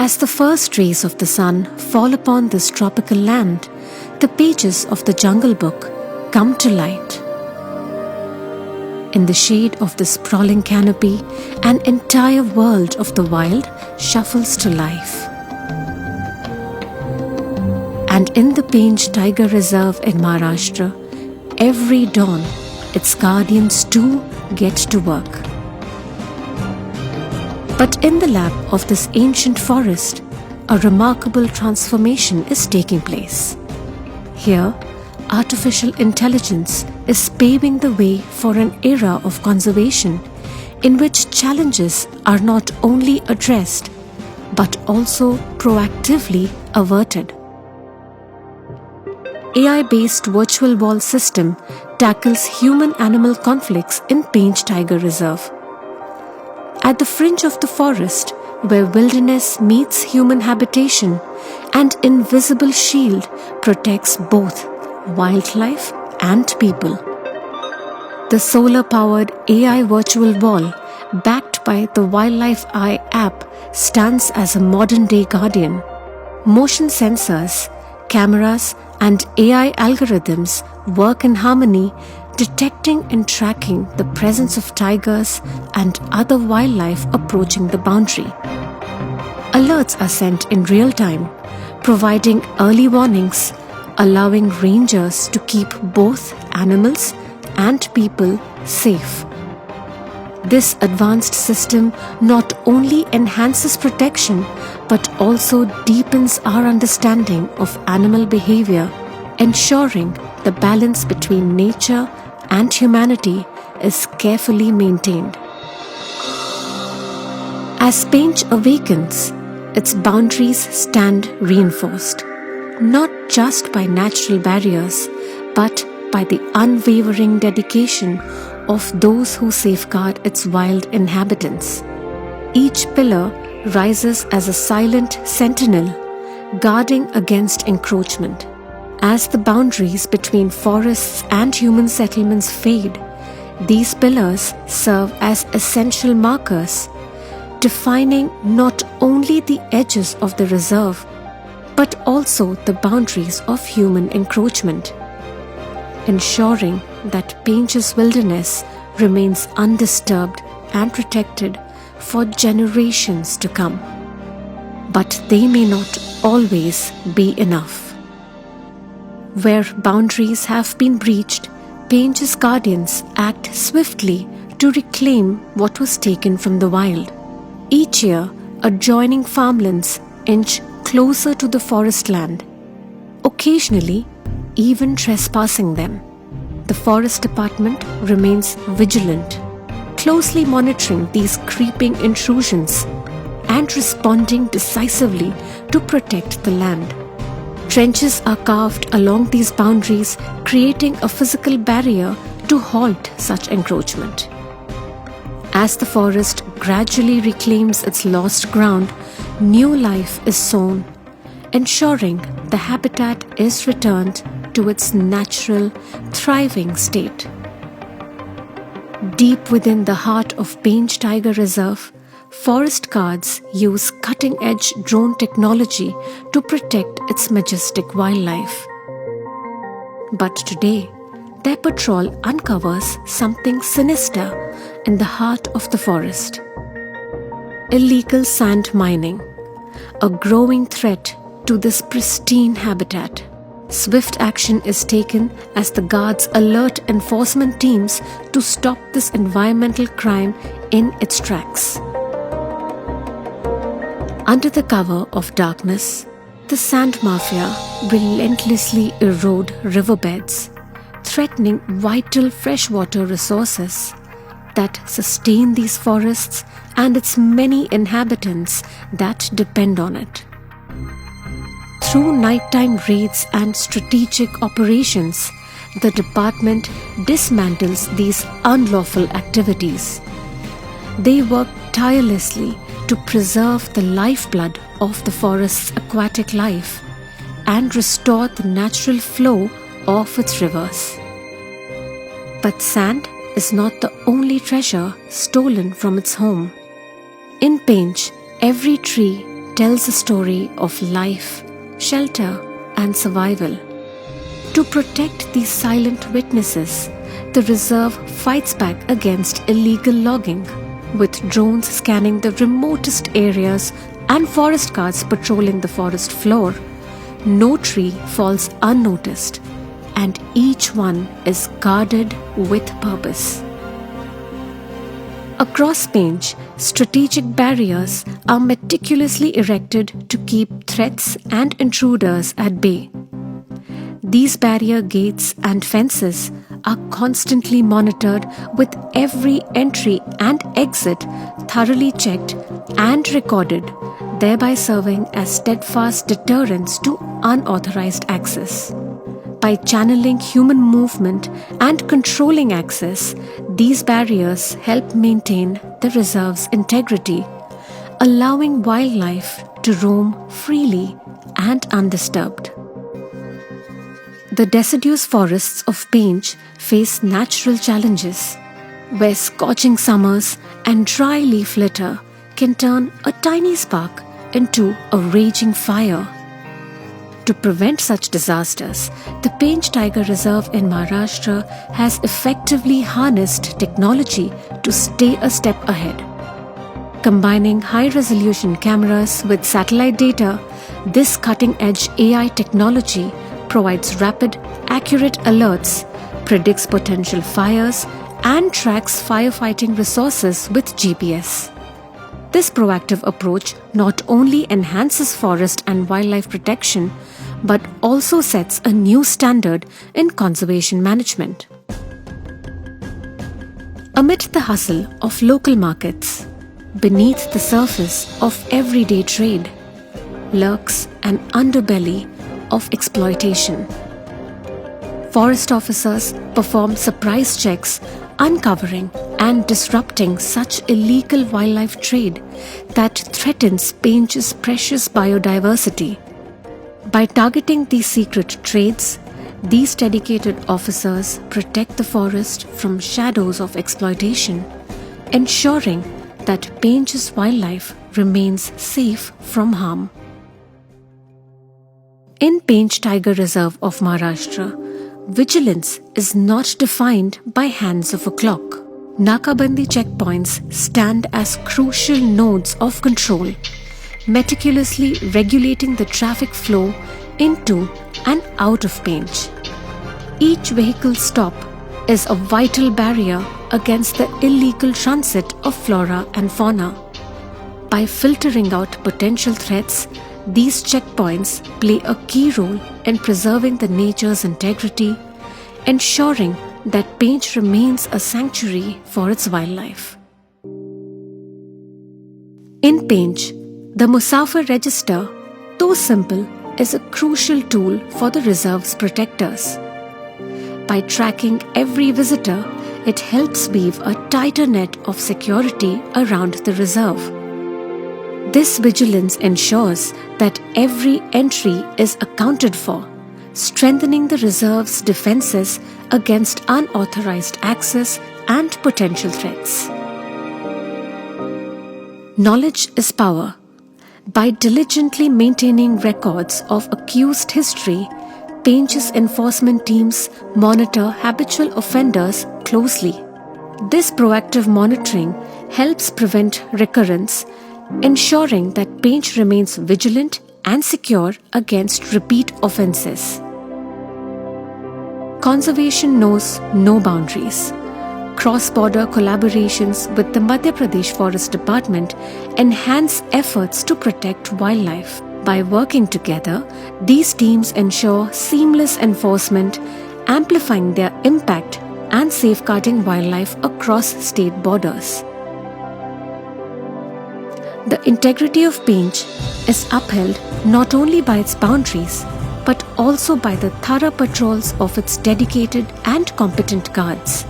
As the first rays of the sun fall upon this tropical land, the pages of the Jungle Book come to light. In the shade of the sprawling canopy, an entire world of the wild shuffles to life. And in the Pench Tiger Reserve in Maharashtra, every dawn, its guardians too get to work. But in the lap of this ancient forest, a remarkable transformation is taking place. Here, artificial intelligence is paving the way for an era of conservation in which challenges are not only addressed but also proactively averted. AI-based virtual wall system tackles human-animal conflicts in Pench Tiger Reserve. At the fringe of the forest, where wilderness meets human habitation, an invisible shield protects both wildlife and people. The solar-powered AI virtual wall, backed by the Wildlife Eye app, stands as a modern-day guardian. Motion sensors, cameras, and AI algorithms work in harmony, detecting and tracking the presence of tigers and other wildlife approaching the boundary. Alerts are sent in real time, providing early warnings, allowing rangers to keep both animals and people safe. This advanced system not only enhances protection but also deepens our understanding of animal behavior, ensuring the balance between nature and humanity is carefully maintained. As Pench awakens, its boundaries stand reinforced, not just by natural barriers, but by the unwavering dedication of those who safeguard its wild inhabitants. Each pillar rises as a silent sentinel, guarding against encroachment. As the boundaries between forests and human settlements fade, these pillars serve as essential markers, defining not only the edges of the reserve, but also the boundaries of human encroachment, ensuring that Pench's wilderness remains undisturbed and protected for generations to come. But they may not always be enough. Where boundaries have been breached, Pench's guardians act swiftly to reclaim what was taken from the wild. Each year, adjoining farmlands inch closer to the forest land, occasionally even trespassing them. The Forest Department remains vigilant, closely monitoring these creeping intrusions and responding decisively to protect the land. Trenches are carved along these boundaries, creating a physical barrier to halt such encroachment. As the forest gradually reclaims its lost ground, new life is sown, ensuring the habitat is returned to its natural, thriving state. Deep within the heart of Pench Tiger Reserve, forest guards use cutting-edge drone technology to protect its majestic wildlife. But today, their patrol uncovers something sinister in the heart of the forest. Illegal sand mining, a growing threat to this pristine habitat. Swift action is taken as the guards alert enforcement teams to stop this environmental crime in its tracks. Under the cover of darkness, the sand mafia relentlessly erode riverbeds, threatening vital freshwater resources that sustain these forests and its many inhabitants that depend on it. Through nighttime raids and strategic operations, the department dismantles these unlawful activities. They work tirelessly to preserve the lifeblood of the forest's aquatic life and restore the natural flow of its rivers. But sand is not the only treasure stolen from its home. In Pench, every tree tells a story of life, shelter, and survival. To protect these silent witnesses, the reserve fights back against illegal logging, with drones scanning the remotest areas and forest guards patrolling the forest floor. No tree falls unnoticed, and each one is guarded with purpose. Across Pench, strategic barriers are meticulously erected to keep threats and intruders at bay. These barrier gates and fences are constantly monitored, with every entry and exit thoroughly checked and recorded, thereby serving as steadfast deterrents to unauthorized access. By channeling human movement and controlling access, these barriers help maintain the reserve's integrity, allowing wildlife to roam freely and undisturbed. The deciduous forests of Pench face natural challenges, where scorching summers and dry leaf litter can turn a tiny spark into a raging fire. To prevent such disasters, the Pench Tiger Reserve in Maharashtra has effectively harnessed technology to stay a step ahead. Combining high-resolution cameras with satellite data, this cutting-edge AI technology provides rapid, accurate alerts, predicts potential fires, and tracks firefighting resources with GPS. This proactive approach not only enhances forest and wildlife protection, but also sets a new standard in conservation management. Amid the hustle of local markets, beneath the surface of everyday trade, lurks an underbelly of exploitation. Forest officers perform surprise checks, uncovering and disrupting such illegal wildlife trade that threatens Pench's precious biodiversity. By targeting these secret trades, these dedicated officers protect the forest from shadows of exploitation, ensuring that Pench's wildlife remains safe from harm. In Pench Tiger Reserve of Maharashtra, vigilance is not defined by hands of a clock. Nakabandi checkpoints stand as crucial nodes of control, meticulously regulating the traffic flow into and out of Pench. Each vehicle stop is a vital barrier against the illegal transit of flora and fauna. By filtering out potential threats, these checkpoints play a key role in preserving the nature's integrity, ensuring that Pench remains a sanctuary for its wildlife. In Pench, the Musafir Register, though simple, is a crucial tool for the reserve's protectors. By tracking every visitor, it helps weave a tighter net of security around the reserve. This vigilance ensures that every entry is accounted for, strengthening the reserve's defenses against unauthorized access and potential threats. Knowledge is power. By diligently maintaining records of accused history, Pench's enforcement teams monitor habitual offenders closely. This proactive monitoring helps prevent recurrence, ensuring that Pench remains vigilant and secure against repeat offences. Conservation knows no boundaries. Cross-border collaborations with the Madhya Pradesh Forest Department enhance efforts to protect wildlife. By working together, these teams ensure seamless enforcement, amplifying their impact and safeguarding wildlife across state borders. The integrity of Pench is upheld not only by its boundaries, but also by the thorough patrols of its dedicated and competent guards.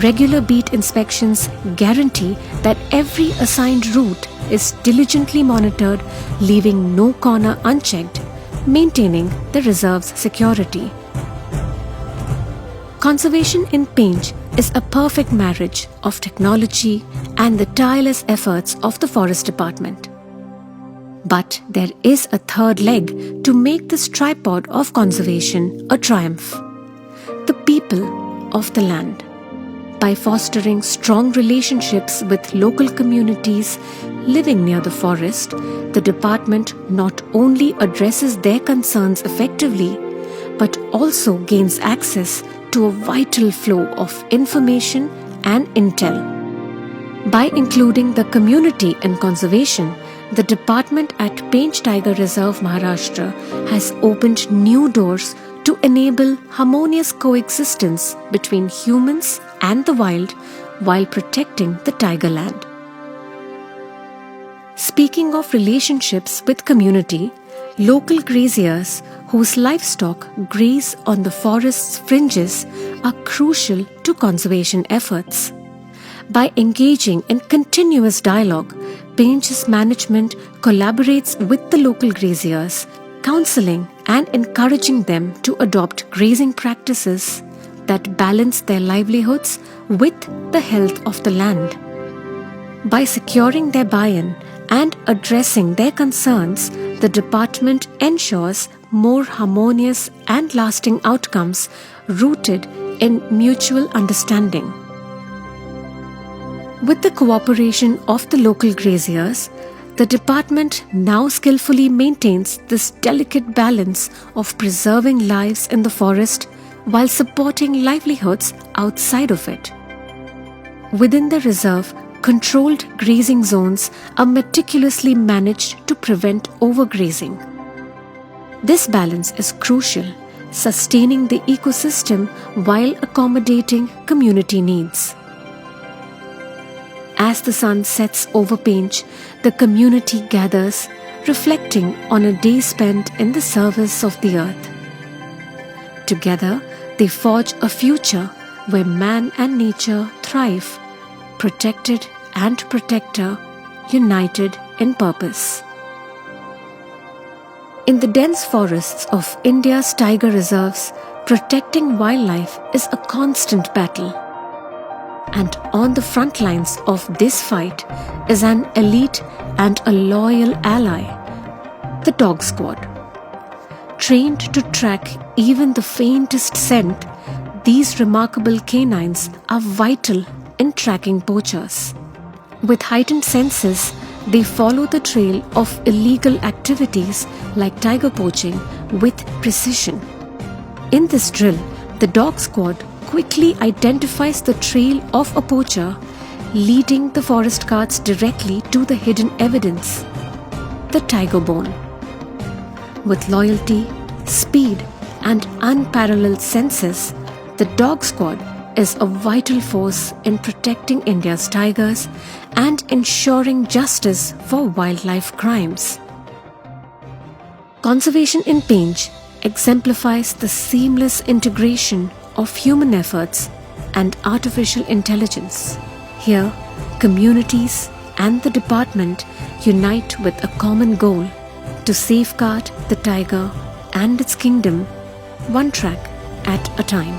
Regular beat inspections guarantee that every assigned route is diligently monitored, leaving no corner unchecked, maintaining the reserve's security. Conservation in Pench is a perfect marriage of technology and the tireless efforts of the Forest Department. But there is a third leg to make this tripod of conservation a triumph: the people of the land. By fostering strong relationships with local communities living near the forest, the department not only addresses their concerns effectively, but also gains access to a vital flow of information and intel. By including the community in conservation, the department at Pench Tiger Reserve, Maharashtra has opened new doors to enable harmonious coexistence between humans and the wild while protecting the tiger land. Speaking of relationships with community, local graziers whose livestock graze on the forest's fringes are crucial to conservation efforts. By engaging in continuous dialogue, Pench's management collaborates with the local graziers, counseling and encouraging them to adopt grazing practices that balance their livelihoods with the health of the land. By securing their buy-in and addressing their concerns, the department ensures more harmonious and lasting outcomes rooted in mutual understanding. With the cooperation of the local graziers, the department now skillfully maintains this delicate balance of preserving lives in the forest while supporting livelihoods outside of it. Within the reserve, controlled grazing zones are meticulously managed to prevent overgrazing. This balance is crucial, sustaining the ecosystem while accommodating community needs. As the sun sets over Pench, the community gathers, reflecting on a day spent in the service of the earth. Together, they forge a future where man and nature thrive, protected and protector, united in purpose. In the dense forests of India's tiger reserves, protecting wildlife is a constant battle. And on the front lines of this fight is an elite and a loyal ally, the dog squad. Trained to track even the faintest scent, these remarkable canines are vital in tracking poachers. With heightened senses, they follow the trail of illegal activities like tiger poaching with precision. In this drill, the dog squad quickly identifies the trail of a poacher, leading the forest guards directly to the hidden evidence, the tiger bone. With loyalty, speed, and unparalleled senses, the dog squad is a vital force in protecting India's tigers and ensuring justice for wildlife crimes. Conservation in Pench exemplifies the seamless integration of human efforts and artificial intelligence. Here, communities and the department unite with a common goal to safeguard the tiger and its kingdom, one track at a time.